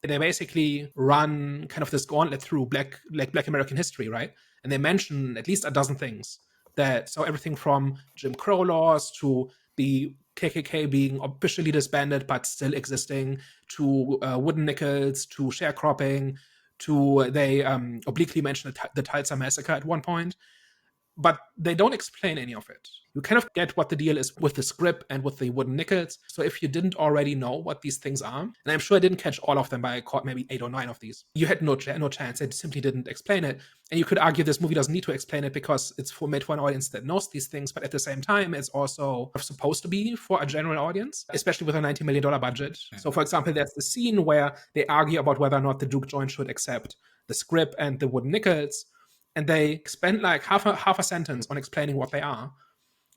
They basically run kind of this gauntlet through Black American history, right? And they mention at least a dozen things so everything from Jim Crow laws to the KKK being officially disbanded but still existing, to wooden nickels, to sharecropping, to they obliquely mention the Tulsa massacre at one point, but they don't explain any of it. You kind of get what the deal is with the script and with the wooden nickels. So if you didn't already know what these things are, and I'm sure I didn't catch all of them, but I caught maybe 8 or 9 of these, you had no chance. They simply didn't explain it. And you could argue this movie doesn't need to explain it because it's made for an audience that knows these things, but at the same time, it's also supposed to be for a general audience, especially with a $90 million budget. So for example, there's the scene where they argue about whether or not the Duke Joint should accept the script and the wooden nickels, and they spend like half a sentence on explaining what they are,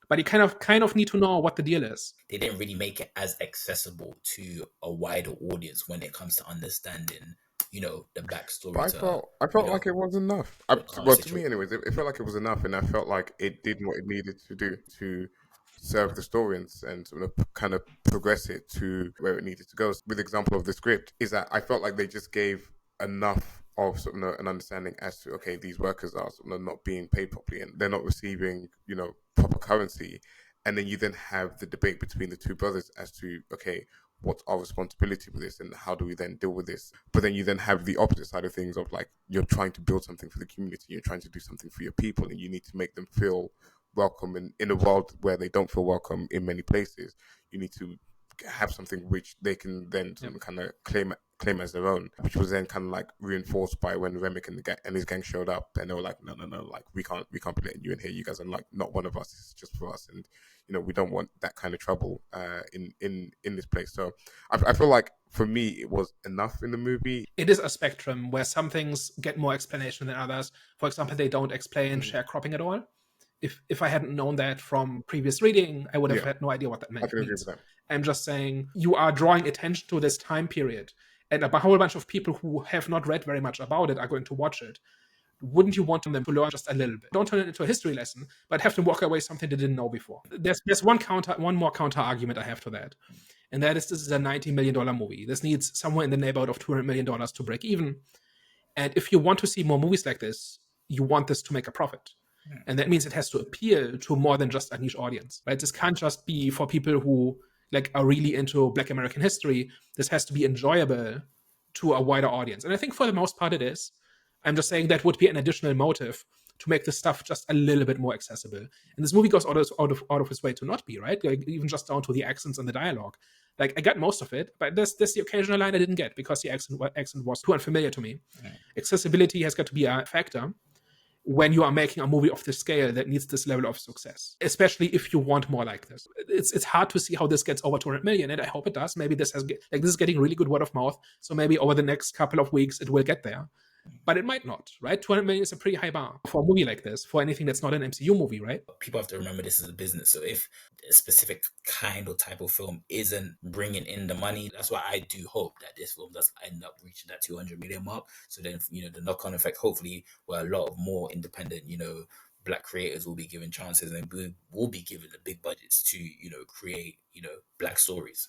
but you kind of need to know what the deal is. They didn't really make it as accessible to a wider audience when it comes to understanding, the backstory. But I felt like it was enough. To me, anyways, it felt like it was enough, and I felt like it did what it needed to do to serve the story and sort of kind of progress it to where it needed to go. With the example of the script, is that I felt like they just gave enough of sort of an understanding as to, okay, these workers are sort of not being paid properly and they're not receiving, proper currency. And then you then have the debate between the two brothers as to, okay, what's our responsibility with this and how do we then deal with this? But then you then have the opposite side of things of like, you're trying to build something for the community, you're trying to do something for your people, and you need to make them feel welcome in a world where they don't feel welcome in many places. You need to have something which they can then kind of claim as their own, which was then kind of like reinforced by when Remick and his gang showed up, and they were like, no, like we can't be letting you in here. You guys are like not one of us. It's just for us, and we don't want that kind of trouble in this place. So I feel like for me it was enough in the movie. It is a spectrum where some things get more explanation than others. For example, they don't explain sharecropping at all. If I hadn't known that from previous reading, I would have had no idea what that meant. I can agree with that. I'm just saying you are drawing attention to this time period, and a whole bunch of people who have not read very much about it are going to watch it. Wouldn't you want them to learn just a little bit? Don't turn it into a history lesson, but have them walk away something they didn't know before. There's one more counter argument I have to that, and that is this is a $90 million movie. This needs somewhere in the neighborhood of $200 million to break even. And if you want to see more movies like this, you want this to make a profit. And that means it has to appeal to more than just a niche audience, right? This can't just be for people who like are really into Black American history. This has to be enjoyable to a wider audience. And I think for the most part it is. I'm just saying that would be an additional motive to make this stuff just a little bit more accessible. And this movie goes out of its way to not be, right? Like, even just down to the accents and the dialogue. Like, I got most of it, but there's the occasional line I didn't get because the accent was too unfamiliar to me. Accessibility has got to be a factor when you are making a movie of this scale that needs this level of success, especially if you want more like this. It's hard to see how this gets over 200 million, and I hope it does. Maybe this is getting really good word of mouth, so maybe over the next couple of weeks it will get there. But it might not, right? 200 million is a pretty high bar for a movie like this, for anything that's not an MCU movie, right? People have to remember this is a business. So if a specific kind or type of film isn't bringing in the money, that's why I do hope that this film does end up reaching that 200 million mark. So then, the knock-on effect, hopefully, where a lot of more independent, Black creators will be given chances and will be given the big budgets to, create, Black stories.